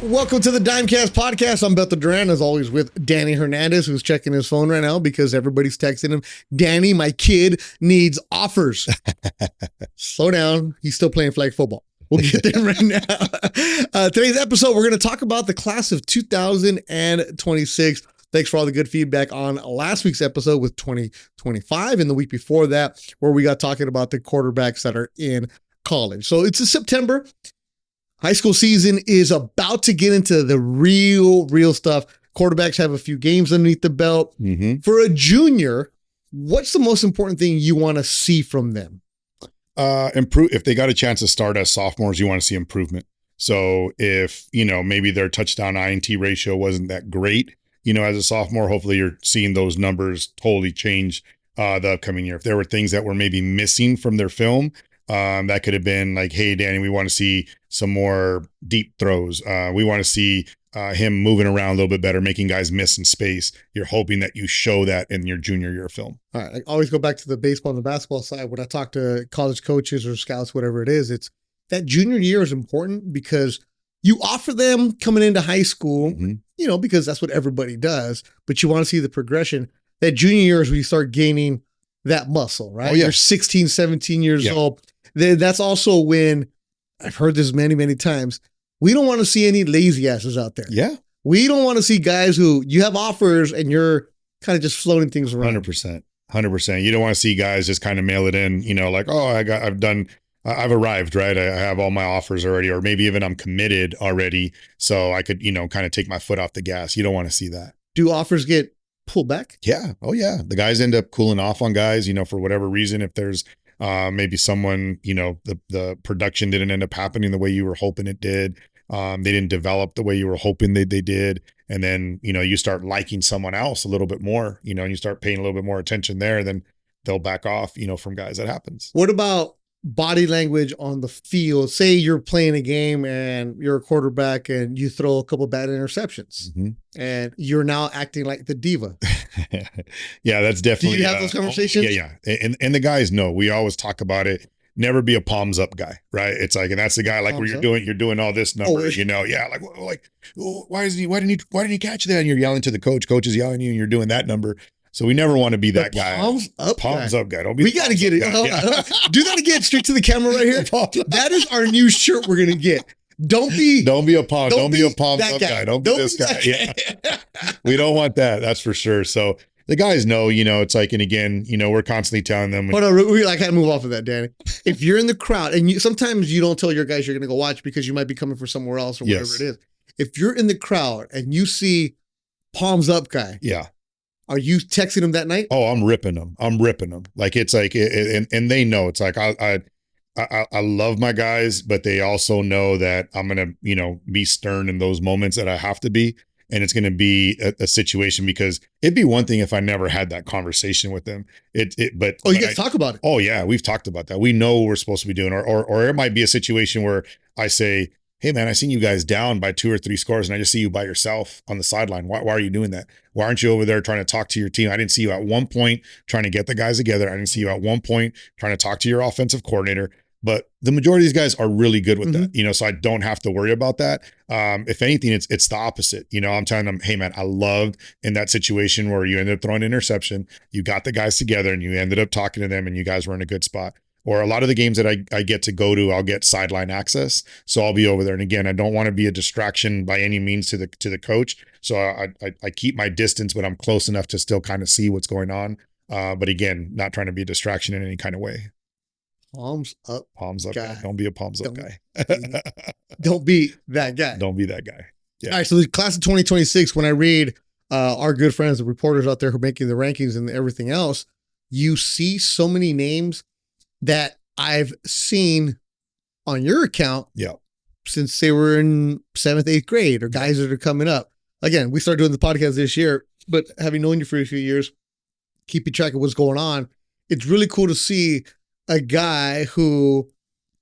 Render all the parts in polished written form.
Welcome to the Dimecast podcast. I'm Beto Duran, as always, with Danny Hernandez, who's checking his phone right now because everybody's texting him. Danny, my kid needs offers. Slow down. He's still playing flag football. We'll get there right now. Today's episode, we're going to talk about the class of 2026. Thanks for all the good feedback on last week's episode with 2025 and the week before that, where we got talking about the quarterbacks that are in college. So it's September. High school season is about to get into the real stuff. Quarterbacks have a few games underneath the belt. Mm-hmm. For a junior, what's the most important thing you want to see from them? Improve. If they got a chance to start as sophomores, you want to see improvement. So if, maybe their touchdown INT ratio wasn't that great, as a sophomore, hopefully you're seeing those numbers totally change the upcoming year. If there were things that were maybe missing from their film, that could have been like, hey, Danny, we want to see some more deep throws. We want to see him moving around a little bit better, making guys miss in space. You're hoping that you show that in your junior year film. All right. I always go back to the baseball and the basketball side. When I talk to college coaches or scouts, whatever it is, it's that junior year is important because you offer them coming into high school, because that's what everybody does, but you want to see the progression. That junior year is where you start gaining that muscle, right? Oh, yeah. You're 16, 17 years old. That's also when, I've heard this many, many times, we don't want to see any lazy asses out there. Yeah. We don't want to see guys who you have offers and you're kind of just floating things around. 100%. You don't want to see guys just kind of mail it in, like, oh, I've arrived, right? I have all my offers already, or maybe even I'm committed already. So I could, kind of take my foot off the gas. You don't want to see that. Do offers get pulled back? Yeah. Oh yeah. The guys end up cooling off on guys, for whatever reason. If there's maybe someone, the production didn't end up happening the way you were hoping it did. They didn't develop the way you were hoping they did. And then, you start liking someone else a little bit more, and you start paying a little bit more attention there, then they'll back off, from guys. That happens. What about body language on the field? Say you're playing a game and you're a quarterback and you throw a couple bad interceptions and you're now acting like the diva. Yeah, that's definitely. Do you have those conversations? Yeah. And the guys know, we always talk about it. Never be a palms up guy, right? It's like, and that's the guy like palms where you're doing all this numbers, why didn't he catch that? And you're yelling to the coach. Coach is yelling at you, and you're doing that number. So we never want to be that guy. Palms up guy. Don't be. We got to get it. Do that again, straight to the camera right here. That is our new shirt we're gonna get. Don't be a palms up guy. Don't be this guy. Yeah. We don't want that. That's for sure. So the guys know, it's like, and again, we're constantly telling them. Hold on, we had to move off of that, Danny. If you're in the crowd, and sometimes you don't tell your guys you're gonna go watch because you might be coming from somewhere else or whatever it is. If you're in the crowd and you see palms up guy, are you texting him that night? Oh, I'm ripping them. Like, it's like, and they know, it's like, I love my guys, but they also know that I'm going to, be stern in those moments that I have to be. And it's going to be a situation, because it'd be one thing if I never had that conversation with them. But you guys talk about it. Oh yeah. We've talked about that. We know what we're supposed to be doing, or it might be a situation where I say, hey man, I seen you guys down by 2 or 3 scores and I just see you by yourself on the sideline. Why are you doing that? Why aren't you over there trying to talk to your team? I didn't see you at one point trying to get the guys together. I didn't see you at one point trying to talk to your offensive coordinator. But the majority of these guys are really good with that, so I don't have to worry about that. If anything, it's the opposite. I'm telling them, hey man, I loved in that situation where you ended up throwing an interception, you got the guys together and you ended up talking to them and you guys were in a good spot. Or a lot of the games that I get to go to, I'll get sideline access. So I'll be over there. And again, I don't want to be a distraction by any means to the coach. So I keep my distance, but I'm close enough to still kind of see what's going on. But again, not trying to be a distraction in any kind of way. Palms up guy. Don't be a palms up guy. Don't be that guy. Don't be that guy. Yeah. All right. So the class of 2026, when I read our good friends, the reporters out there who are making the rankings and everything else, you see so many names that I've seen on your account since they were in 7th, 8th grade, or guys that are coming up. Again, we started doing the podcast this year, but having known you for a few years, keeping track of what's going on, it's really cool to see a guy who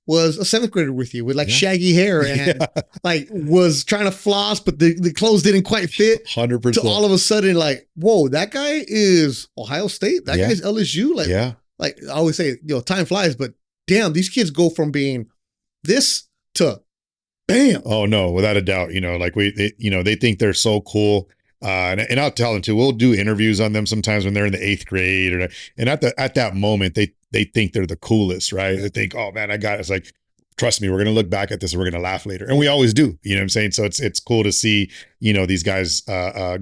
was a 7th grader with you with like shaggy hair and like was trying to floss, but the clothes didn't quite fit. 100%. To all of a sudden, like, whoa, that guy is Ohio State. That guy is LSU. Like I always say, time flies, but damn, these kids go from being this to Bam. Oh no, without a doubt. Like they think they're so cool. And I'll tell them too. We'll do interviews on them sometimes when they're in the 8th grade, and at that moment they think they're the coolest, right? Yeah. They think, oh man, I got it. It's like, trust me, we're gonna look back at this and we're gonna laugh later, and we always do. You know what I'm saying? So it's cool to see these guys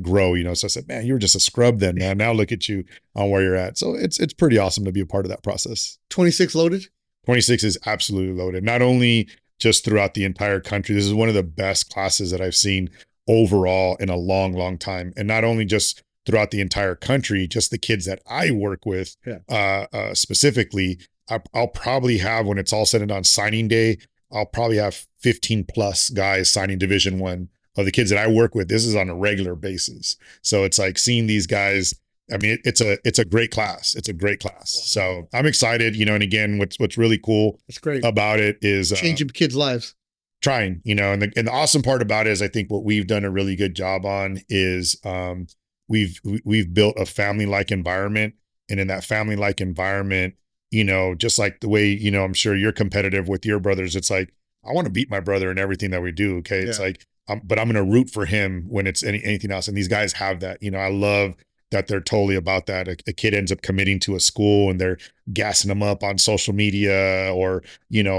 grow. So I said, man, you were just a scrub then, man. Now look at you on where you're at. So it's pretty awesome to be a part of that process. 26 loaded. 26 is absolutely loaded. Not only just throughout the entire country. This is one of the best classes that I've seen overall in a long, long time. And not only just throughout the entire country, just the kids that I work with specifically, I'll probably have, when it's all said and done, signing day, I'll probably have 15 plus guys signing Division I of the kids that I work with. This is on a regular basis. So it's like seeing these guys. I mean, it's a great class. It's a great class. So I'm excited, and again, what's really cool That's great about it is changing kids' lives. Trying, and the awesome part about it is I think what we've done a really good job on is we've built a family-like environment. And in that family-like environment, just like the way, I'm sure you're competitive with your brothers. It's like, I want to beat my brother in everything that we do. Okay. It's like, but I'm going to root for him when it's anything else. And these guys have that, I love that they're totally about that. A kid ends up committing to a school and they're gassing them up on social media, or,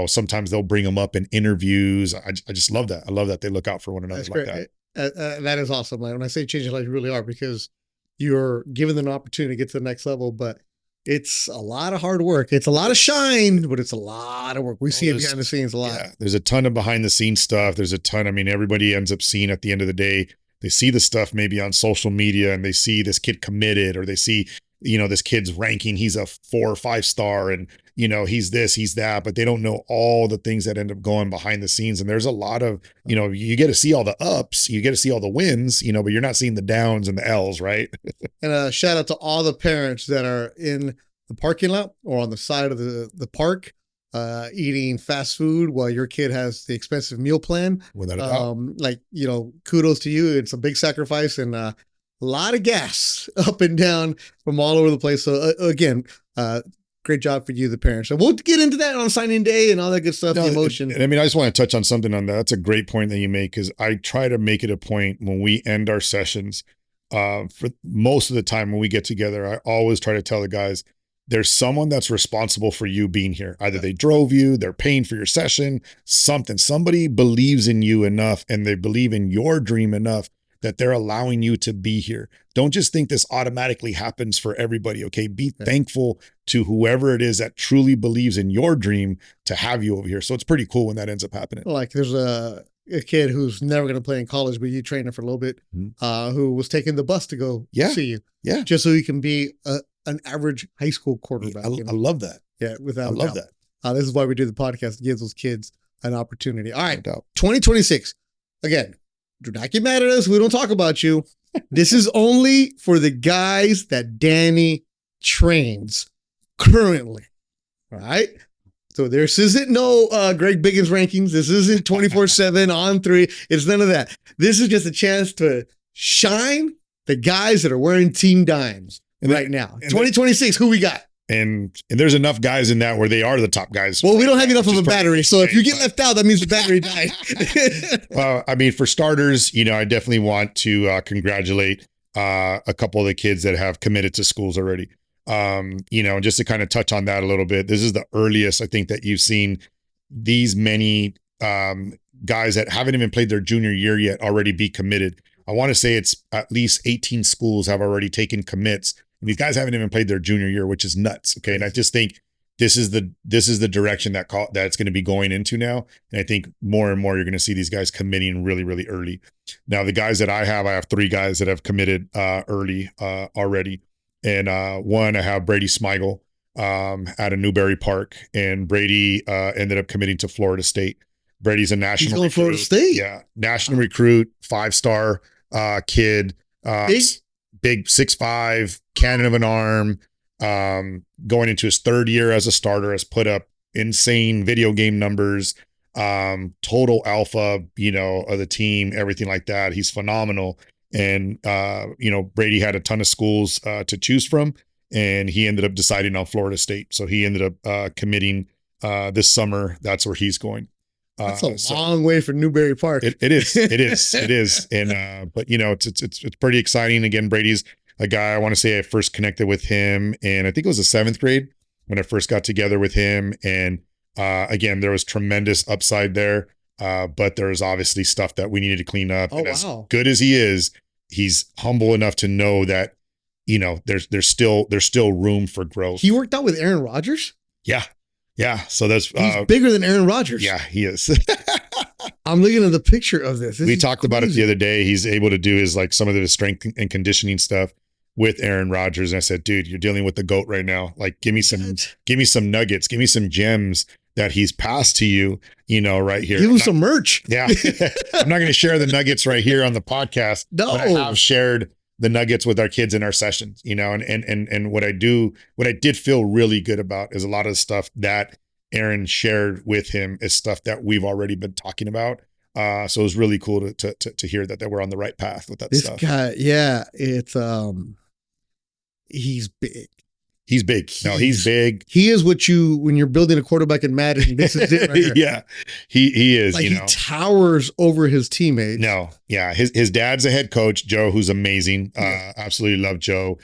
sometimes they'll bring them up in interviews. I just love that. I love that they look out for one another. That's like great. That. That is awesome. Like when I say changing life, you really are, because you're given them an opportunity to get to the next level, but it's a lot of hard work. It's a lot of shine, but it's a lot of work. We see it behind the scenes a lot. Yeah, there's a ton of behind the scenes stuff. There's a ton. I mean, everybody ends up seeing at the end of the day, they see the stuff maybe on social media and they see this kid committed, or they see, this kid's ranking. He's a 4 or 5 star and, he's this, he's that, but they don't know all the things that end up going behind the scenes. And there's a lot of, you get to see all the ups, you get to see all the wins, but you're not seeing the downs and the L's, right? And a shout out to all the parents that are in the parking lot or on the side of the park, eating fast food while your kid has the expensive meal plan. Without a doubt. Like, kudos to you. It's a big sacrifice and a lot of gas up and down from all over the place. So again, great job for you, the parents. And we'll get into that on signing day and all that good stuff, the emotion. I mean, I just want to touch on something on that. That's a great point that you make, because I try to make it a point when we end our sessions, for most of the time when we get together, I always try to tell the guys, there's someone that's responsible for you being here. Either they drove you, they're paying for your session, somebody believes in you enough and they believe in your dream enough that they're allowing you to be here. Don't just think this automatically happens for everybody. Okay. Be thankful to whoever it is that truly believes in your dream to have you over here. So it's pretty cool when that ends up happening. Like there's a kid who's never going to play in college, but you trained him for a little bit, who was taking the bus to go see you. Yeah. Just so he can be an average high school quarterback. I love that. Yeah, without I love that. This is why we do the podcast, to give those kids an opportunity. All right, 2026. Again, do not get mad at us. We don't talk about you. This is only for the guys that Danny trains currently. All right? So this isn't no Greg Biggins rankings. This isn't 24/7 on 3. It's none of that. This is just a chance to shine the guys that are wearing team dimes. Right now, 2026, who we got? And there's enough guys in that where they are the top guys. Well, we don't have enough of a battery. So if you get left out, that means the battery died. Well, I mean, for starters, I definitely want to congratulate a couple of the kids that have committed to schools already. Just to kind of touch on that a little bit. This is the earliest I think that you've seen these many guys that haven't even played their junior year yet already be committed. I want to say it's at least 18 schools have already taken commits. And these guys haven't even played their junior year, which is nuts. Okay. And I just think this is the direction that it's going to be going into now. And I think more and more, you're going to see these guys committing really, really early. Now, the guys that I have 3 guys that have committed early already. And one, I have Brady Smigiel out of Newberry Park, and Brady ended up committing to Florida State. Brady's a national recruit. Florida State. Yeah. National recruit, 5-star kid. Big 6'5", cannon of an arm, going into his 3rd year as a starter, has put up insane video game numbers, total alpha, of the team, everything like that. He's phenomenal. And, Brady had a ton of schools to choose from, and he ended up deciding on Florida State. So he ended up committing this summer. That's where he's going. That's a long way from Newberry Park. It is. And, but you know, it's pretty exciting. Again, Brady's a guy, I want to say I first connected with him, and I think it was the 7th grade when I first got together with him. And, again, there was tremendous upside there. But there's obviously stuff that we needed to clean up. Oh, and as wow. good as he is, he's humble enough to know that, you know, there's still room for growth. He worked out with Aaron Rodgers? Yeah. So that's he's bigger than Aaron Rodgers. Yeah, he is. I'm looking at the picture of this. We talked about it the other day. He's able to do his like some of the strength and conditioning stuff with Aaron Rodgers. And I said, dude, you're dealing with the GOAT right now. Like, give me some nuggets, give me some gems that he's passed to you, you know, right here. Give him some merch. Yeah. I'm not going to share the nuggets right here on the podcast. No. But I have shared the nuggets with our kids in our sessions, you know, and what I did feel really good about is a lot of the stuff that Aaron shared with him is stuff that we've already been talking about. So it was really cool to hear that we're on the right path with that stuff. This guy, yeah, it's he's big. He's big. No, he's big. He is what when you're building a quarterback in Madden, this is it right here. Yeah, he is, like, you know. He towers over his teammates. No, yeah. His dad's a head coach, Joe, who's amazing. Absolutely love Joe.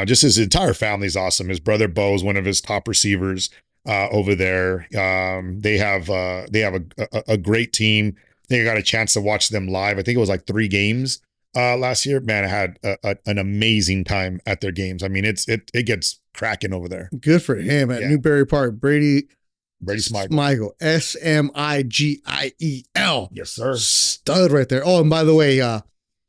Just his entire family's awesome. His brother Bo is one of his top receivers over there. They have a great team. I think I got a chance to watch them live. I think it was like 3 games last year. Man, I had an amazing time at their games. I mean, it gets cracking over there. Good for him at Newberry Park. Brady Smigiel. Smigiel. Yes, sir. Stud right there. Oh, and by the way,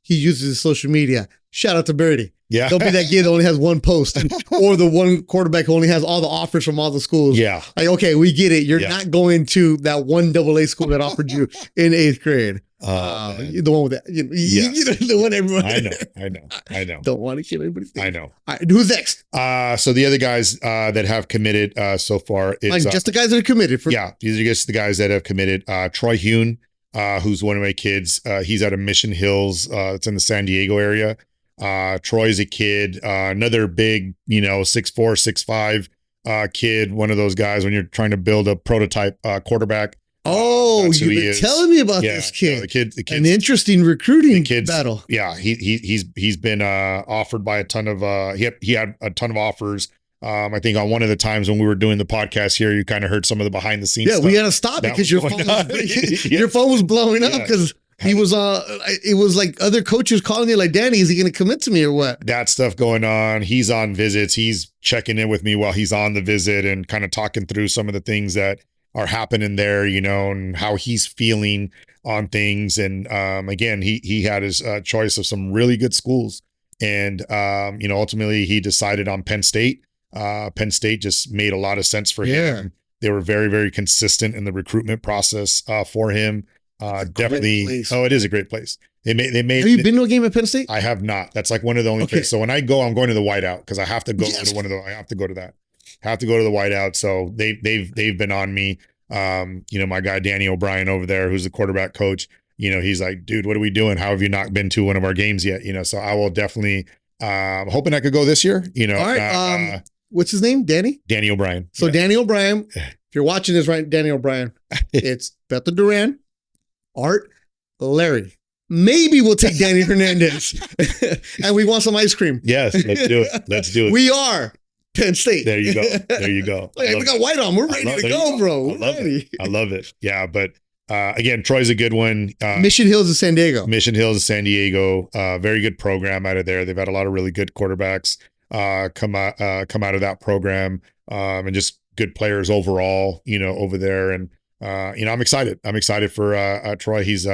he uses his social media. Shout out to Brady. Yeah. Don't be that kid that only has one post or the one quarterback who only has all the offers from all the schools. Yeah. Like, okay, we get it. You're not going to that one AA school that offered you in 8th grade. The one with that, you know, the one everyone. I know. Don't want to kill anybody's name. I know. All right, who's next? So the other guys that have committed so far, it's just the guys that are committed. These are just the guys that have committed. Troy Huhn, who's one of my kids. He's out of Mission Hills. It's in the San Diego area. Troy's a kid, another big, you know, 6'4", 6'5", kid. One of those guys when you're trying to build a prototype quarterback. Oh, you've been telling me about this kid. The kid, an interesting recruiting battle. Yeah, he's been offered by a ton of he had a ton of offers. I think on one of the times when we were doing the podcast here, you kind of heard some of the behind the scenes. Yeah, we had to stop because your phone was blowing up because he was it was like other coaches calling you like, Danny, is he going to commit to me or what? That stuff going on. He's on visits. He's checking in with me while he's on the visit and kind of talking through some of the things that are happening there, you know, and how he's feeling on things. And again, he had his choice of some really good schools. And, you know, ultimately he decided on Penn State. Penn State just made a lot of sense for him. They were very, very consistent in the recruitment process for him. Definitely. Oh, it is a great place. They made. Have you been to a game at Penn State? I have not. That's like one of the only places. So when I go, I'm going to the whiteout because I have to go to one of the. I have to go to that. Have to go to the whiteout. So they've been on me. You know, my guy Danny O'Brien over there, who's the quarterback coach. You know, he's like, dude, what are we doing? How have you not been to one of our games yet? You know, so I will definitely. Hoping I could go this year. You know, all right. What's his name? Danny O'Brien. So Danny O'Brien. If you're watching this, right, Danny O'Brien. It's Beto Duran, Art, Larry. Maybe we'll take Danny Hernandez, and we want some ice cream. Yes, let's do it. Let's do it. We are Penn State. There you go. There you go. Hey, we got white on. We're ready to go, bro. I love it. Yeah, but again, Troy's a good one. Mission Hills of San Diego. San Diego. Very good program out of there. They've had a lot of really good quarterbacks come out of that program, and just good players overall. You know, over there, and you know, I'm excited. I'm excited for Troy. He's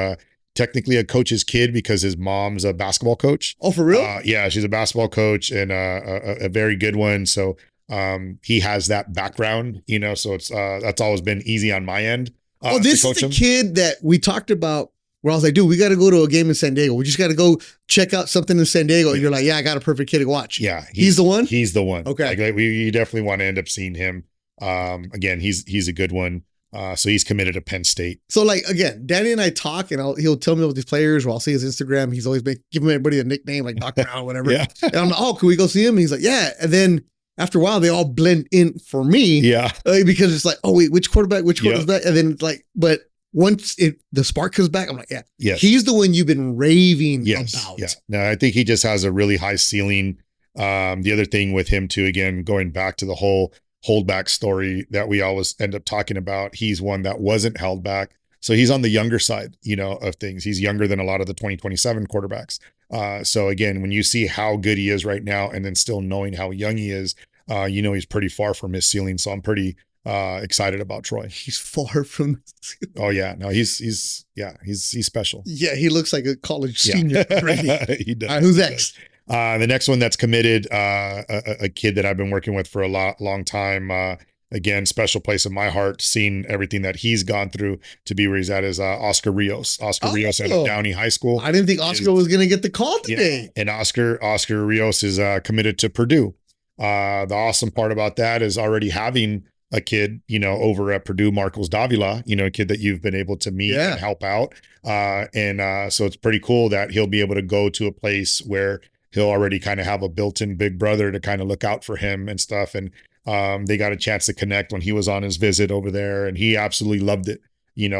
technically a coach's kid because his mom's a basketball coach. Oh, for real? Yeah, she's a basketball coach and a very good one. So he has that background, you know, so it's that's always been easy on my end. This is the kid that we talked about where I was like, dude, we got to go to a game in San Diego. We just got to go check out something in San Diego. And you're like, yeah, I got a perfect kid to watch. Yeah. He's the one? He's the one. Okay. Like, we definitely want to end up seeing him. Again, he's a good one. So he's committed to Penn State. So like, again, Danny and I talk and he'll tell me about these players or I'll see his Instagram. He's always giving everybody a nickname like Doc Brown, whatever. Yeah. And I'm like, oh, can we go see him? And he's like, yeah. And then after a while, they all blend in for me. Yeah. Because it's like, oh wait, which quarterback is that? And then it's like, but once the spark comes back, I'm like, yeah, Yes. he's the one you've been raving Yes. about. Yeah. No, I think he just has a really high ceiling. The other thing with him too, again, going back to the whole holdback story that we always end up talking about, he's one that wasn't held back. So he's on the younger side, of things. He's younger than a lot of the 2027 quarterbacks. So again, when you see how good he is right now, and then still knowing how young he is, he's pretty far from his ceiling. So I'm pretty excited about Troy. He's far from. Oh yeah, no, he's special. Yeah, he looks like a college senior already. He does. All right, who's next? The next one that's committed, a kid that I've been working with for a long time. Again, special place in my heart, seeing everything that he's gone through to be where he's at is Oscar Rios. Oscar Rios out of Downey High School. I didn't think Oscar was going to get the call today. Yeah, and Oscar Rios is committed to Purdue. The awesome part about that is already having a kid, over at Purdue, Marcos Davila, a kid that you've been able to meet and help out. So it's pretty cool that he'll be able to go to a place where he'll already kind of have a built-in big brother to kind of look out for him and stuff. And they got a chance to connect when he was on his visit over there, and he absolutely loved it.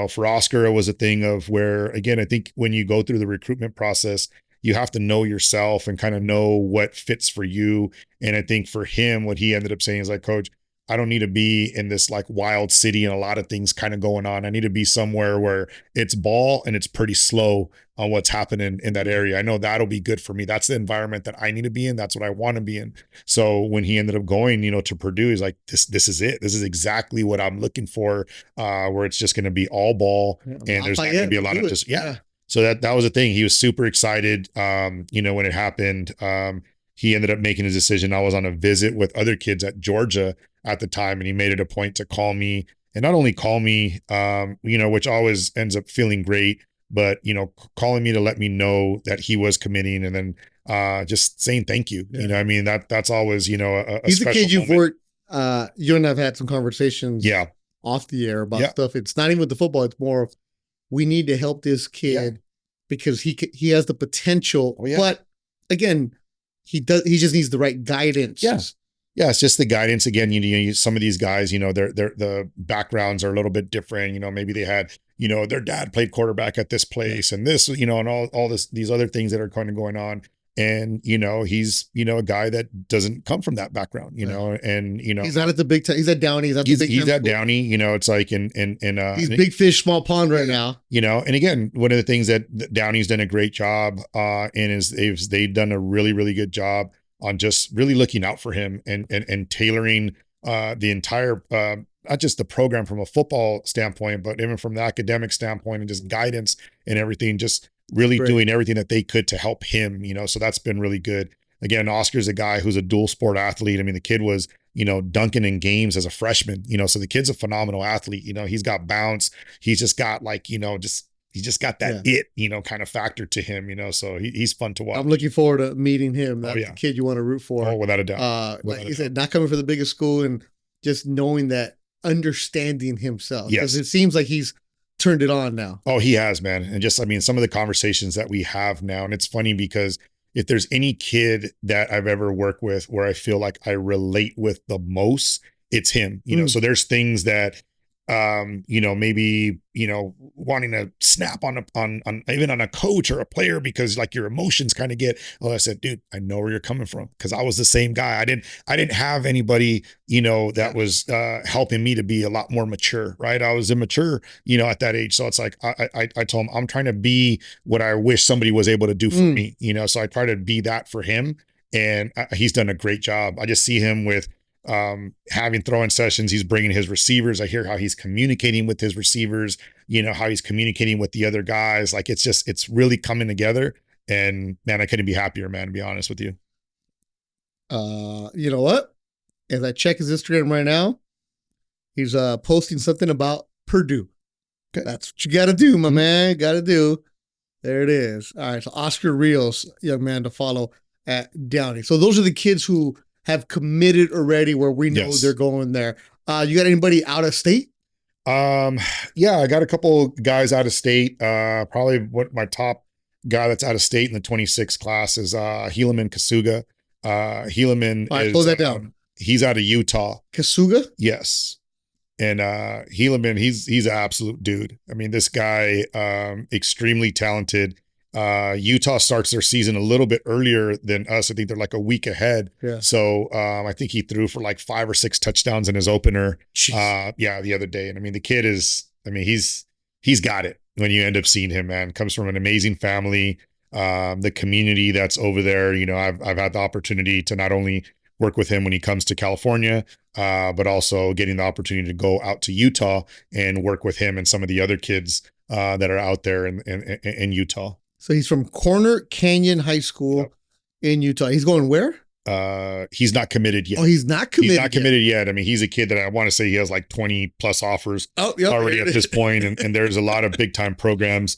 For Oscar, it was a thing of where, again, I think when you go through the recruitment process, you have to know yourself and kind of know what fits for you. And I think for him, what he ended up saying is like, Coach, I don't need to be in this like wild city and a lot of things kind of going on. I need to be somewhere where it's ball and it's pretty slow on what's happening in that area. I know that'll be good for me. That's the environment that I need to be in. That's what I want to be in. So when he ended up going, to Purdue, he's like, this is it. This is exactly what I'm looking for, where it's just going to be all ball and there's not going to be a lot of just, So that was the thing. He was super excited, when it happened. He ended up making a decision. I was on a visit with other kids at Georgia at the time, and he made it a point to call me, and not only call me, which always ends up feeling great, but, calling me to let me know that he was committing, and then just saying thank you. That's always, a he's a kid you've moment. worked, you and I've had some conversations off the air about stuff. It's not even with the football. It's more of, we need to help this kid because he has the potential, but again, he just needs the right guidance. Yeah, it's just the guidance. Again, some of these guys, the backgrounds are a little bit different. Maybe they had, their dad played quarterback at this place and this, and all these other things that are kind of going on. And, he's, a guy that doesn't come from that background, and, he's not at the big time. He's at Downey. He's at Downey, it's like he's big fish, small pond right now. And again, one of the things that Downey's done a great job, and they've done a really, really good job on just really looking out for him and tailoring the entire, not just the program from a football standpoint, but even from the academic standpoint and just guidance and everything, just really doing everything that they could to help him, so that's been really good. Again, Oscar's a guy who's a dual sport athlete. I mean, the kid was, dunking in games as a freshman, so the kid's a phenomenal athlete. He's got bounce. He's just got like, he just got that kind of factor to him, so he's fun to watch. I'm looking forward to meeting him. That's the kid you want to root for. Oh, without a doubt. Like you said, not coming from the biggest school and just knowing that, understanding himself. Because it seems like he's turned it on now. Oh, he has, man. And just, some of the conversations that we have now, and it's funny because if there's any kid that I've ever worked with where I feel like I relate with the most, it's him, so there's things that, maybe, wanting to snap on even on a coach or a player because like your emotions kind of get, I said, dude, I know where you're coming from. Cause I was the same guy. I didn't have anybody, that was, helping me to be a lot more mature. Right. I was immature, at that age. So it's like, I told him I'm trying to be what I wish somebody was able to do for me, so I try to be that for him. And he's done a great job. I just see him with, having throwing sessions. He's bringing his receivers. I hear how he's communicating with his receivers, how he's communicating with the other guys. Like it's really coming together, and man, I couldn't be happier, man, to be honest with you. You know what? As I check his Instagram right now, he's posting something about Purdue. Okay. That's what you got to do, my man. Got to do. There it is. All right. So Oscar Rios, young man to follow at Downey. So those are the kids who have committed already where we know they're going there. You got anybody out of state? I got a couple guys out of state. Probably what my top guy that's out of state in the 26 class is Helaman Kasuga. Helaman All right, close that down. He's out of Utah. Kasuga? Yes. And Helaman, he's an absolute dude. I mean, this guy, extremely talented. Utah starts their season a little bit earlier than us. I think they're like a week ahead. Yeah. So I think he threw for like 5 or 6 touchdowns in his opener. Jeez. The other day. And I mean, the kid is, I mean, he's got it when you end up seeing him, man. Comes from an amazing family. The community that's over there, you know, I've had the opportunity to not only work with him when he comes to California, but also getting the opportunity to go out to Utah and work with him and some of the other kids that are out there in Utah. So he's from Corner Canyon High School in Utah. He's going where? He's not committed yet. Oh, he's not committed. He's not committed yet. I mean, he's a kid that I want to say he has like 20 plus offers already at this point, and there's a lot of big time programs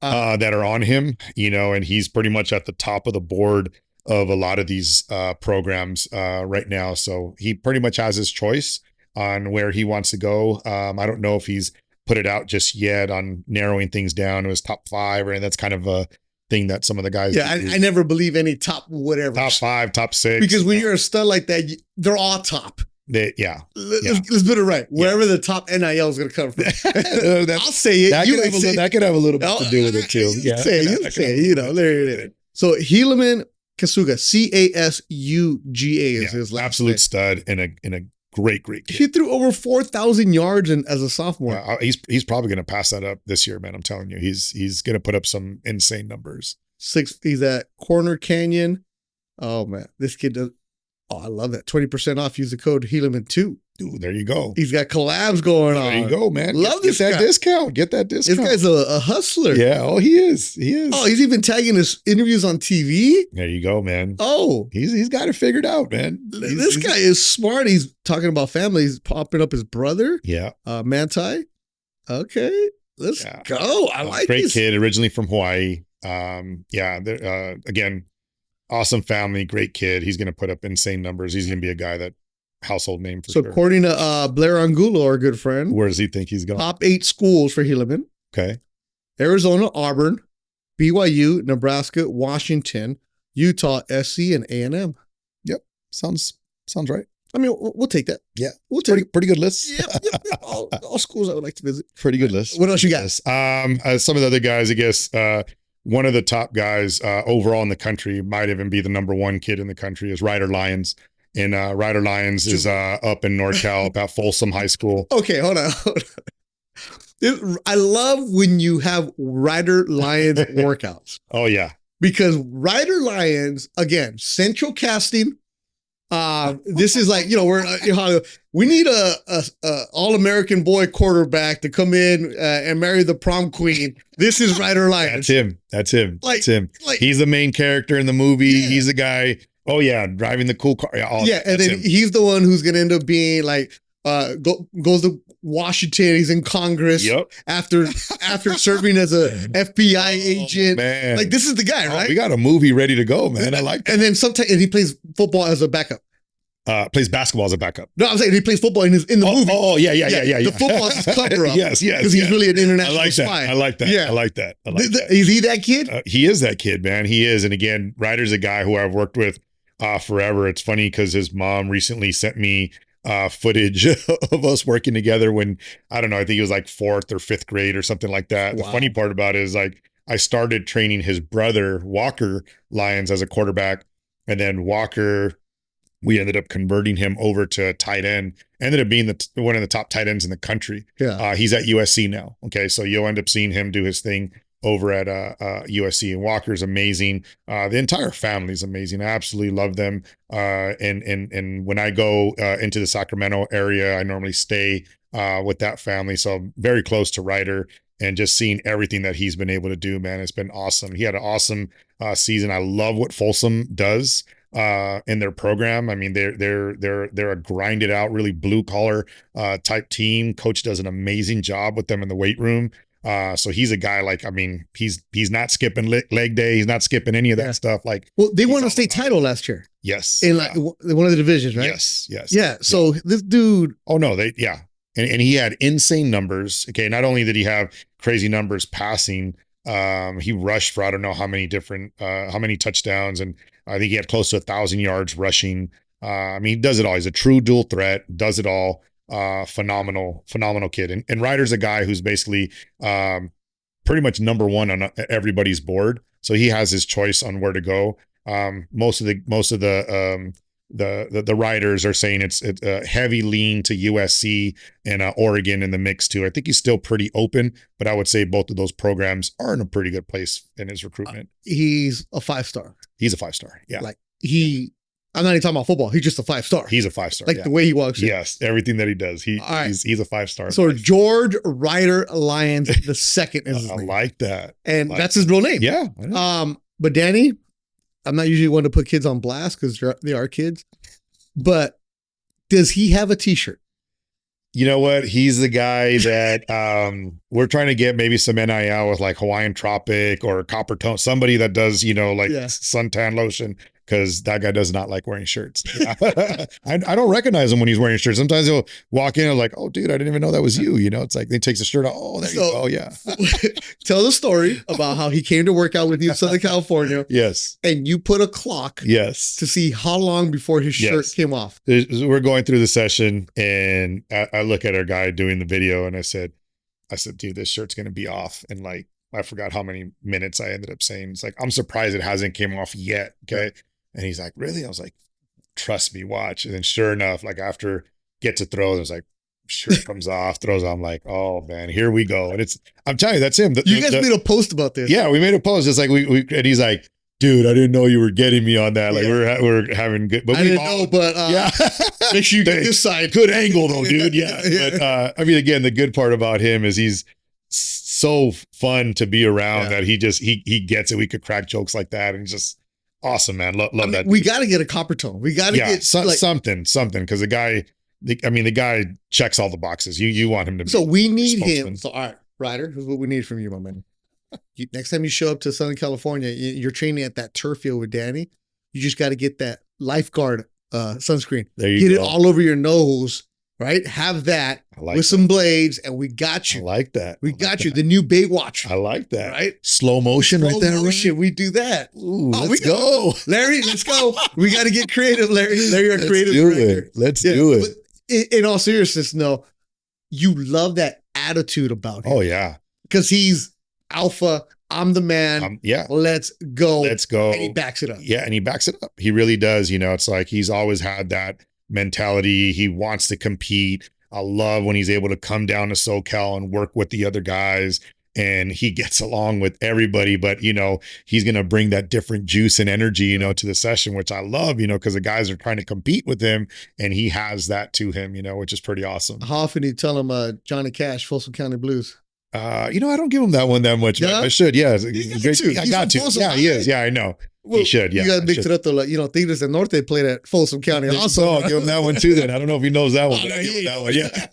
that are on him, you know, and he's pretty much at the top of the board of a lot of these programs right now. So he pretty much has his choice on where he wants to go. I don't know if he's put it out just yet on narrowing things down to his top 5, and that's kind of a thing that some of the guys. Yeah, I never believe any top whatever. Top 5, top 6. Because when you're a stud like that, they're all top. Let's put it right. Wherever the top NIL is going to come from. I'll say it. That could have a little bit to do with it too. Yeah, say it. You know, there it is. So Helaman Kasuga, Casuga is his last absolute name. stud and a great kid. He threw over 4,000 yards as a sophomore. He's probably going to pass that up this year, man. I'm telling you, he's going to put up some insane numbers. He's at Corner Canyon. Oh man, this kid does. Oh, I love that. 20% off. Use the code Helaman2. Dude, there you go. He's got collabs going on. There you go, man. Get that discount. Get that discount. This guy's a hustler. Yeah. Oh, he is. Oh, he's even tagging his interviews on TV. There you go, man. Oh, he's got it figured out, man. This guy is smart. He's talking about family. He's popping up his brother. Yeah. Manti. Okay. Let's go. I like great this kid, originally from Hawaii. Again, awesome family, great kid. He's going to put up insane numbers. He's going to be a guy that household name for sure. So according to Blair Angulo, our good friend, where does he think he's going? Top 8 schools for Helaman. Okay. Arizona, Auburn, BYU, Nebraska, Washington, Utah, SC, and A&M. Yep. Sounds right. I mean, we'll take that. Yeah. We'll take pretty good list. Yep. All schools I would like to visit. Pretty good list. What else you got? Some of the other guys, I guess, one of the top guys overall in the country, might even be the number 1 kid in the country, is Ryder Lyons. And Ryder Lyons is up in NorCal at Folsom High School. Okay, hold on. I love when you have Ryder Lyons workouts. Oh, yeah. Because Ryder Lyons, again, central casting. This is like, you know, we need a all-American boy quarterback to come in and marry the prom queen. This is Ryder Lyons. That's him. That's him. He's the main character in the movie. Yeah. He's the guy. Oh yeah, driving the cool car. Yeah, and then he's the one who's gonna end up being like goes to Washington. He's in Congress after serving as a FBI agent. Man. Like this is the guy, right? We got a movie ready to go, man. I like that. And then sometimes he plays football as a backup. Plays basketball as a backup. No, I'm saying he plays football in the movie. Oh, yeah. The football is his cover up. Yes. Because he's really an international spy. I like that. Yeah. I like that. Is he that kid? He is that kid, man. He is. And again, Ryder's a guy who I've worked with forever. It's funny because his mom recently sent me footage of us working together when, I don't know, I think it was like 4th or 5th grade or something like that. Wow. The funny part about it is like I started training his brother, Walker Lyons, as a quarterback. And then Walker, we ended up converting him over to tight end, ended up being one of the top tight ends in the country. Yeah. He's at USC now. Okay. So you'll end up seeing him do his thing over at USC. And Walker's amazing. The entire family's amazing. I absolutely love them. And when I go into the Sacramento area, I normally stay with that family. So I'm very close to Ryder, and just seeing everything that he's been able to do, man, it's been awesome. He had an awesome season. I love what Folsom does in their program. I mean, they're a grinded out, really blue collar type team. Coach does an amazing job with them in the weight room. So he's a guy like, I mean, he's not skipping leg day. He's not skipping any of that stuff. Like, well, they won a state title last year. Yes. In like one of the divisions, right? Yes. Yeah. So this dude. Oh no, and he had insane numbers. Okay. Not only did he have crazy numbers passing, he rushed for, I don't know how many different, how many touchdowns. And I think he had close to 1,000 yards rushing. I mean, he does it all. He's a true dual threat, does it all. phenomenal kid. And Ryder's a guy who's basically pretty much number one on everybody's board. So he has his choice on where to go. Most of the writers are saying it's a heavy lean to USC and Oregon in the mix too. I think he's still pretty open, but I would say both of those programs are in a pretty good place in his recruitment. He's a 5-star. He's a 5-star. Yeah. Like I'm not even talking about football. He's just a 5-star. He's a 5-star. Like the way he walks. Yes. Everything that he does. He's a 5-star. So George Ryder Lyons II is his I name. like that. And that's his real name. Yeah. But Danny, I'm not usually one to put kids on blast because they are kids, but does he have a t-shirt? You know what? He's the guy that we're trying to get maybe some NIL with like Hawaiian Tropic or Copper Tone, somebody that does, suntan lotion, because that guy does not like wearing shirts. I don't recognize him when he's wearing shirts. Sometimes he'll walk in and like, oh, dude, I didn't even know that was you. It's like he takes the shirt off. Oh, there you go. Oh, yeah. Tell the story about how he came to work out with you in Southern California. Yes. And you put a clock. Yes. To see how long before his shirt came off. We're going through the session and I look at our guy doing the video and I said, dude, this shirt's going to be off. And like, I forgot how many minutes I ended up saying. It's like, I'm surprised it hasn't came off yet. Okay. And he's like, really? I was like, trust me, watch. And then sure enough, like after get to throw, it was like, shirt comes off, throws on. I'm like, oh man, here we go. And I'm telling you, that's him. You guys made a post about this. Yeah, we made a post. It's like and he's like, dude, I didn't know you were getting me on that. Like we're having good, but I didn't know, but make sure you get this side. Good angle though, dude. Yeah. But I mean, again, the good part about him is he's so fun to be around that he gets it. We could crack jokes like that. And he's just awesome, man. Love that. We got to get a Copper Tone. We got to get something because the guy checks all the boxes. You want him to be. So we need him. So all right, Ryder, here's what we need from you, my man. Next time you show up to Southern California, you're training at that turf field with Danny. You just got to get that lifeguard sunscreen. There you get go. It all over your nose. Right? Have that with some blades, and we got you. I like that. We got you. The new Baywatch. I like that. Right? Slow motion right there. Motion. We do that. Ooh, let's go. Larry, let's go. We got to get creative, Larry. Larry, our creative director. Let's do it. But in all seriousness, no, you love that attitude about him. Oh, yeah. Because he's alpha. I'm the man. Let's go. Let's go. And he backs it up. Yeah, and he backs it up. He really does. It's like he's always had that mentality. He wants to compete. I love when he's able to come down to SoCal and work with the other guys, and he gets along with everybody, but he's going to bring that different juice and energy, to the session, which I love, because the guys are trying to compete with him and he has that to him, which is pretty awesome. How often do you tell him Johnny Cash, Folsom County Blues? I don't give him that one that much. I should. Yeah. I got to. Yeah, he is. Yeah, I know. Well, he should. Yeah. You got to mix it up though. Like, Tigres del Norte played at Folsom County. Also, I'll give him that one too then. I don't know if he knows that one. That one. Yeah.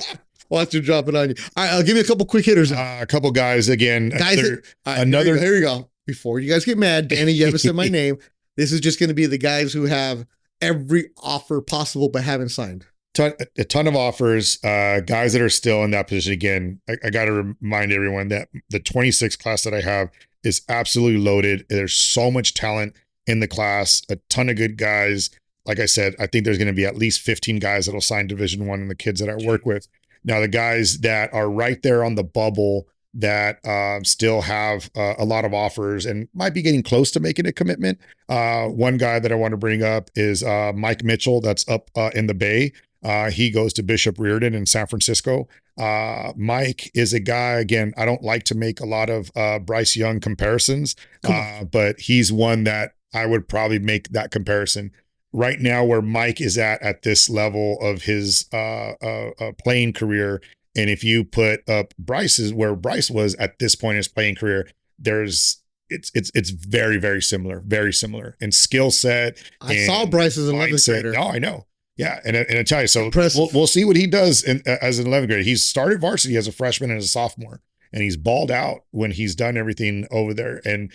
Watch him drop it on you. All right. I'll give you a couple quick hitters. A couple guys again. Here we go. Before you guys get mad, Danny, you haven't said my name. This is just going to be the guys who have every offer possible but haven't signed. A ton of offers, guys that are still in that position. Again, I got to remind everyone that the 26 class that I have is absolutely loaded. There's so much talent in the class, a ton of good guys. Like I said, I think there's going to be at least 15 guys that'll sign Division I and the kids that I work with. Now, the guys that are right there on the bubble that still have a lot of offers and might be getting close to making a commitment. One guy that I want to bring up is Mike Mitchell that's up in the Bay. He goes to Bishop Reardon in San Francisco. Mike is a guy, again, I don't like to make a lot of Bryce Young comparisons, but he's one that I would probably make that comparison. Right now, where Mike is at this level of his playing career, and if you put up Bryce's where Bryce was at this point in his playing career, it's very, very similar in skill set. I saw Bryce as an 11th grader. Oh, I know. Yeah, and I tell you, so we'll see what he does as an 11th grader. He's started varsity as a freshman and as a sophomore, and he's balled out when he's done everything over there. And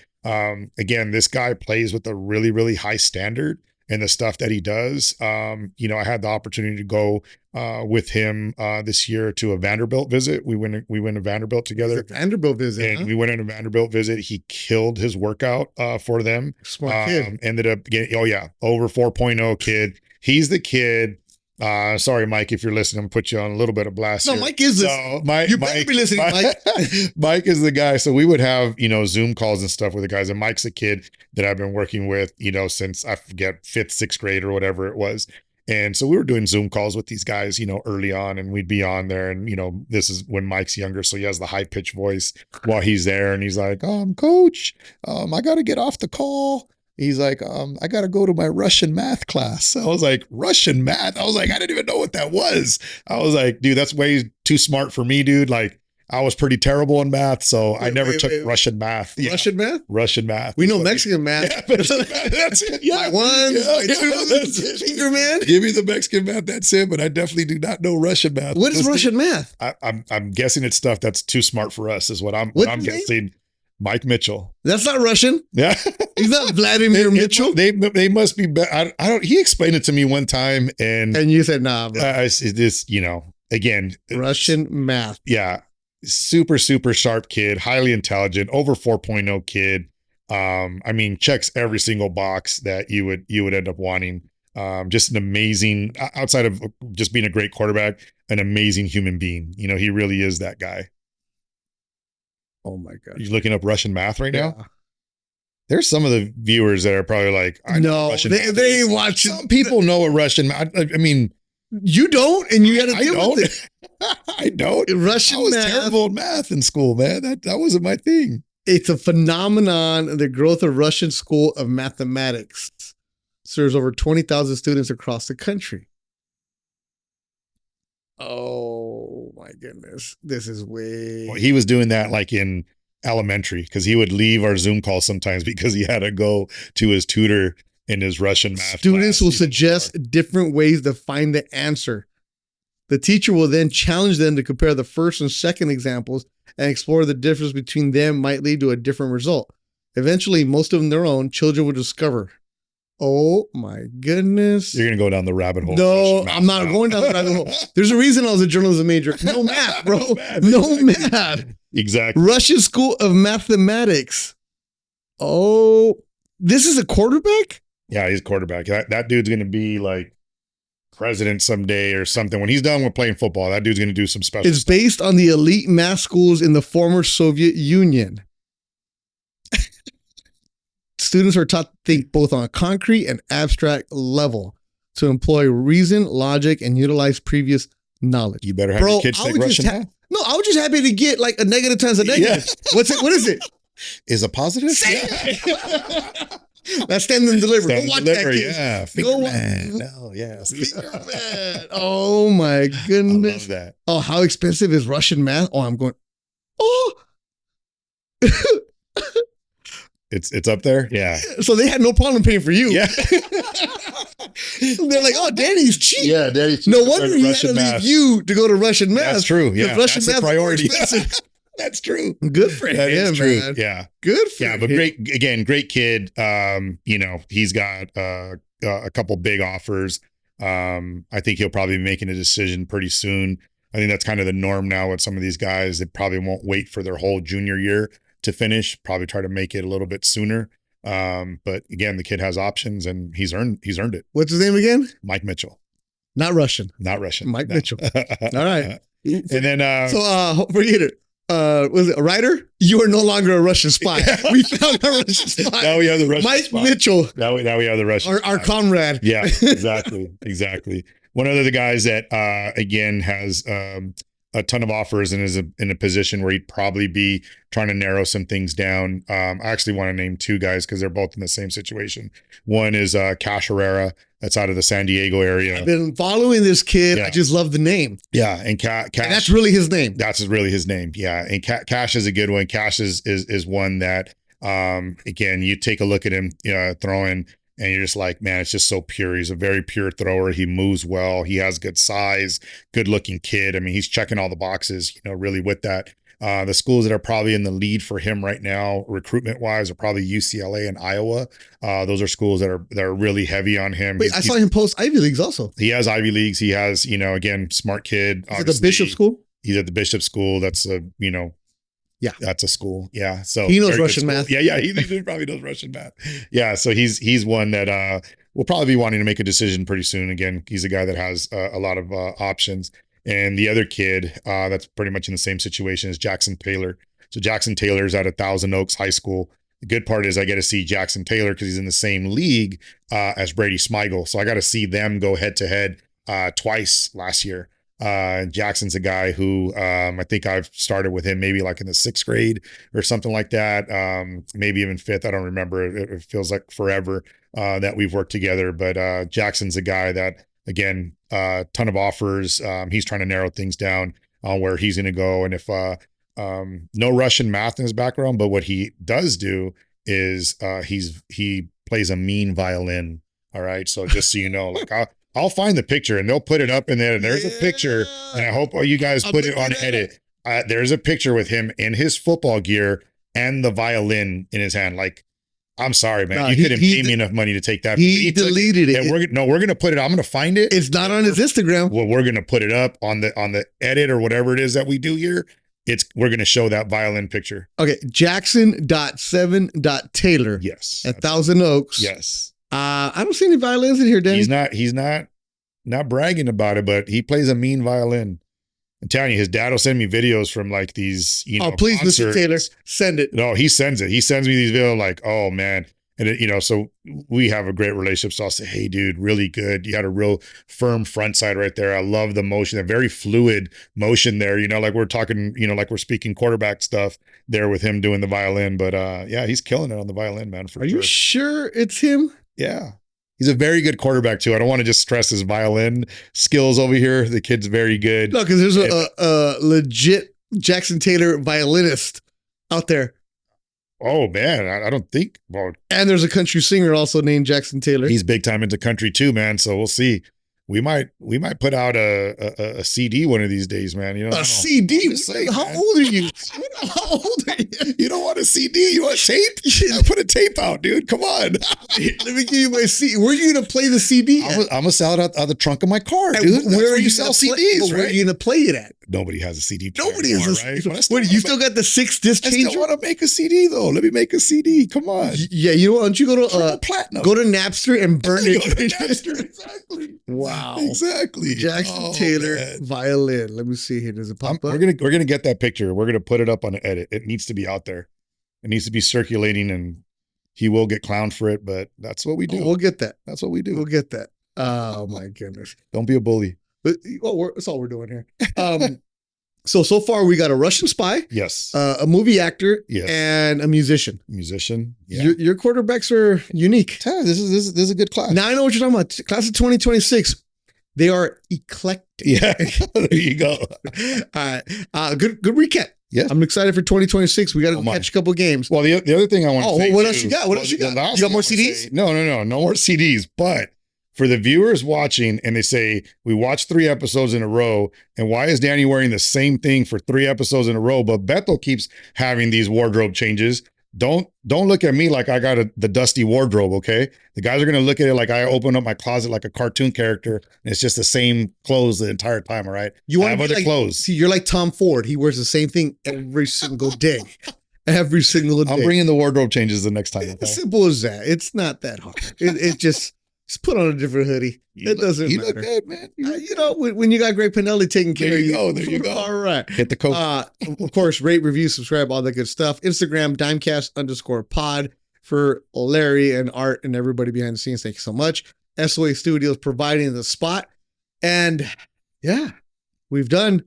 again, this guy plays with a really, really high standard and the stuff that he does. I had the opportunity to go with him this year to a Vanderbilt visit. We went to Vanderbilt together. Vanderbilt visit, and we went on a Vanderbilt visit. He killed his workout for them. Smart kid. Ended up getting over 4.0 kid. He's the kid Sorry, Mike, if you're listening, I'm put you on a little bit of blast. No, here. Mike is this. So, You better be listening, Mike. Mike is the guy. So we would have, Zoom calls and stuff with the guys. And Mike's a kid that I've been working with, since I forget 5th, 6th grade or whatever it was. And so we were doing Zoom calls with these guys, early on, and we'd be on there. And, this is when Mike's younger. So he has the high pitched voice while he's there. And he's like, coach, I got to get off the call. He's like, I got to go to my Russian math class. I was like, Russian math? I was like, I didn't even know what that was. I was like, dude, that's way too smart for me, dude. Like, I was pretty terrible in math, so I never took Russian math. Yeah. Russian math? Russian math. We know Mexican math. Yeah, that's it. Yeah. My ones, my twos, finger man. Give me the Mexican math, that's it. But I definitely do not know Russian math. What is Russian math? I'm guessing it's stuff that's too smart for us, is what I'm guessing. Mike Mitchell. That's not Russian. Yeah. He's not Vladimir Mitchell. They must be. I don't. He explained it to me one time, and you said, nah, bro. This, again, Russian math. Yeah. Super, super sharp kid, highly intelligent, over 4.0 kid. Checks every single box that you would end up wanting. Just an amazing, outside of just being a great quarterback, an amazing human being. He really is that guy. Oh my God. You're looking up Russian math right now? There's some of the viewers that are probably like, I know Russian math. They ain't watching. Some people know what Russian math. You don't, and you got to deal with it. I don't. Russian I was math. terrible at math in school, man. That wasn't my thing. It's a phenomenon. The growth of Russian School of Mathematics serves over 20,000 students across the country. Oh my goodness. This is way. Well, he was doing that like in elementary, because he would leave our Zoom call sometimes because he had to go to his tutor in his Russian math. Students will suggest different ways to find the answer. The teacher will then challenge them to compare the first and second examples and explore the difference between them might lead to a different result. Eventually, most of them their own, children will discover. Oh my goodness. You're going to go down the rabbit hole. No, I'm not going down the rabbit hole. There's a reason I was a journalism major. No math, bro. No math. Exactly. Russian School of Mathematics. Oh, this is a quarterback? Yeah, he's a quarterback. That dude's going to be like president someday or something. When he's done with playing football, that dude's going to do some special It's stuff. based on the elite math schools in the former Soviet Union. Students are taught to think both on a concrete and abstract level, to employ reason, logic, and utilize previous knowledge. You better have your kids take Russian math. No, I was just happy to get like a negative times a negative. Yeah. What's it? What is it? Is a positive? That's stand and deliver. Stand Go watch deliver, that, kid. yeah. Finger man. No, yes. Finger man. Oh my goodness. I love that. Oh, how expensive is Russian math? Oh, I'm going. Oh. It's up there. Yeah. So they had no problem paying for you. Yeah. They're like, oh, Danny's cheap. Yeah, Danny's cheap. No wonder he had to leave you to go to Russian math. That's true. Yeah, Russian that's math a priority. That's true. Good for that him, is true. man. Yeah. Good for him. Yeah, but great kid. He's got a couple big offers. I think he'll probably be making a decision pretty soon. I think that's kind of the norm now with some of these guys. They probably won't wait for their whole junior year to finish, probably try to make it a little bit sooner. But again, the kid has options and he's earned it. What's his name again? Mike Mitchell. Not Russian. Mike Mitchell. All right. And then forget it. Was it a writer? You are no longer a Russian spy. We found a Russian spy. Now we have the Russian Mike spy. Mitchell. Now we have the Russian our comrade. Yeah, exactly. One of the guys that again has a ton of offers and is in a position where he'd probably be trying to narrow some things down. I actually want to name two guys because they're both in the same situation. One is Cash Herrera, that's out of the San Diego area. I've been following this kid. Yeah. I just love the name. Yeah, and Cash. And that's really his name. That's really his name. Yeah, and Cash is a good one. Cash is one that again, you take a look at him throwing, and you're just like, man, it's just so pure. He's a very pure thrower. He moves well. He has good size, good looking kid. I mean, he's checking all the boxes, really with that. The schools that are probably in the lead for him right now, recruitment wise, are probably UCLA and Iowa. Those are schools that are really heavy on him. Wait, I saw him post Ivy Leagues also. He has Ivy Leagues. He has, again, smart kid. Is it the Bishop School? He's at the Bishop School. That's Yeah. That's a school. Yeah. So He knows very good Russian school. math. Yeah. He probably knows Russian math. Yeah. So he's one that will probably be wanting to make a decision pretty soon. Again, he's a guy that has a lot of options. And the other kid that's pretty much in the same situation is Jackson Taylor. So Jackson Taylor's at 1,000 Oaks High School. The good part is I get to see Jackson Taylor because he's in the same league as Brady Smigiel. So I got to see them go head to head twice last year. Jackson's a guy who I think I've started with him maybe like in the 6th grade or something like that. Maybe even 5th. I don't remember. It feels like forever that we've worked together. But Jackson's a guy that, again, ton of offers. He's trying to narrow things down on where he's going to go. And if no Russian math in his background, but what he does do is he plays a mean violin. All right. So just so you know, like I'll find the picture and they'll put it up in there. And there's a picture, and I hope you guys put it on edit. There's a picture with him in his football gear and the violin in his hand. Like, I'm sorry, man. You couldn't pay me enough money to take that. He deleted it. And we're going to put it. I'm going to find it. It's not on his Instagram. Well, we're going to put it up on the edit or whatever it is that we do here. We're going to show that violin picture. Okay. Jackson.7.Taylor. Yes. At Thousand Oaks. Yes. I don't see any violins in here, Danny. He's not bragging about it, but he plays a mean violin. I'm telling you, his dad will send me videos from like these, please, concerts. Mr. Taylor, send it. No, he sends it. He sends me these videos like, oh man. And so we have a great relationship. So I'll say, hey dude, really good. You had a real firm front side right there. I love the motion, a very fluid motion there, like we're talking, like we're speaking quarterback stuff there with him doing the violin. But yeah, he's killing it on the violin, man. Are you sure it's him? Yeah. He's a very good quarterback too. I don't want to just stress his violin skills over here. The kid's very good. No, because there's a legit Jackson Taylor violinist out there. Oh man, I don't think. Well, and there's a country singer also named Jackson Taylor. He's big time into country too, man. So we'll see. We might put out a CD one of these days, man. A CD? How old are you? How old are you? You don't want a CD? You want tape? Put a tape out, dude. Come on. Let me give you my CD. Where are you gonna play the CD? I'm gonna sell it out the trunk of my car, dude. Where are you sell CDs? Where are you gonna play it at? Nobody has a CD player. Nobody has a CD. What, you still got the 6-disc changer? I still want to make a CD though. Let me make a CD. Come on. Yeah, why don't you go to platinum? Go to Napster and burn it. Go to Napster. Exactly. Wow. Exactly. Jackson Taylor violin. Let me see here. Does it pop up? We're gonna get that picture. We're gonna put it up on an edit. It needs to be out there. It needs to be circulating, and he will get clowned for it. But that's what we do. We'll get that. That's what we do. We'll get that. Oh my goodness. Don't be a bully. But that's all we're doing here. So far we got a Russian spy, yes, a movie actor, yes, and a musician. Yeah. Your quarterbacks are unique. This is a good class. Now I know what you're talking about. Class of 2026. They are eclectic. Yeah, there you go. All right, good recap. Yeah, I'm excited for 2026. We got to catch a couple games. Well, the other thing I want to say. What else you got? What else you got? You got more CDs? No more CDs. But for the viewers watching, and they say, we watched 3 episodes in a row, and why is Danny wearing the same thing for 3 episodes in a row? But Bethel keeps having these wardrobe changes. Don't look at me like I got the dusty wardrobe, okay? The guys are going to look at it like I open up my closet like a cartoon character, and it's just the same clothes the entire time, all right? You want have other clothes. See, you're like Tom Ford. He wears the same thing every single day. Every single day. I'm bringing the wardrobe changes the next time, okay? It's simple as that. It's not that hard. It just put on a different hoodie. It doesn't matter. You look good, man. When you got Greg Pinelli taking care of you. There you go. All right. Hit the coat. Of course, rate, review, subscribe, all that good stuff. Instagram, Dimecast_pod for Larry and Art and everybody behind the scenes. Thank you so much. SOA Studios providing the spot. And yeah, we've done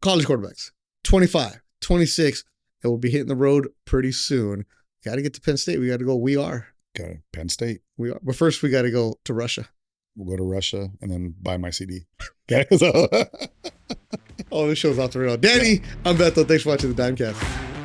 college quarterbacks. 25, 26, and we'll be hitting the road pretty soon. Got to get to Penn State. We got to go. We are. Okay, Penn State. We are. But first, we got to go to Russia. We'll go to Russia and then buy my CD. Okay. So. Oh, this show's off the rail. Danny, I'm Bethel. Thanks for watching the Dimecast.